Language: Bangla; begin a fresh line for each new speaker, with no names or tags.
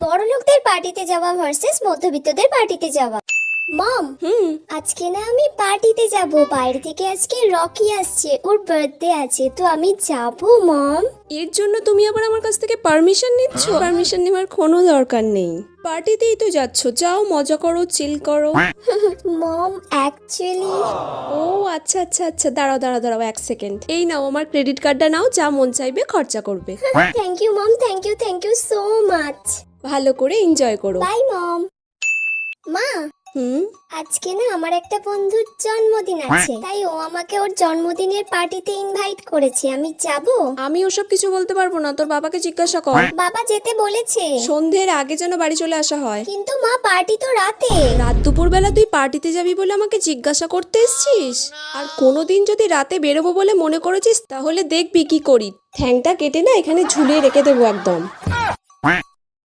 বড়লোকদের পার্টিতে যাওয়া ভার্সেস মধ্যবিত্তদের পার্টিতে যাওয়া। মম, আজকে না আমি পার্টিতে যাব। বাইরে থেকে আজকে রকি আসছে, ওর বার্থডে আছে, তো আমি যাব মম।
এর জন্য তুমি আবার আমার কাছ থেকে পারমিশন নিচ্ছ? পারমিশন নেওয়ার কোনো দরকার নেই, পার্টিতেই তো যাচ্ছ, যাও মজা করো, চিল করো।
মম অ্যাকচুয়ালি
ও আচ্ছা আচ্ছা আচ্ছা, দাঁড়াও দাঁড়াও দাঁড়াও 1 সেকেন্ড। এই নাও আমার ক্রেডিট কার্ডটা নাও, যা মন চাইবে খরচা করবে।
Thank you mom, thank you so much.
ভালো করে এনজয় করো।
Bye mom. মা, আজকে না আমার একটা বন্ধুর জন্মদিন আছে, তাই ও আমাকে ওর জন্মদিনের পার্টিতে ইনভাইট করেছে। আমি যাব?
আমি ওসব কিছু বলতে পারবো না, তোর বাবাকে জিজ্ঞাসা কর।
বাবা যেতে বলেছে।
সন্ধ্যের আগে যেন বাড়ি চলে আসা হয়।
কিন্তু মা, পার্টি তো রাতে।
রাত দুপুর বেলা তুই পার্টিতে যাবি বলে আমাকে জিজ্ঞাসা করতে এসেছিস? আর কোনোদিন যদি রাতে বেরোবো বলে মনে করেছিস, তাহলে দেখবি কি করি। ঠ্যাংটা কেটে না এখানে ঝুলিয়ে রেখে দেবো একদম।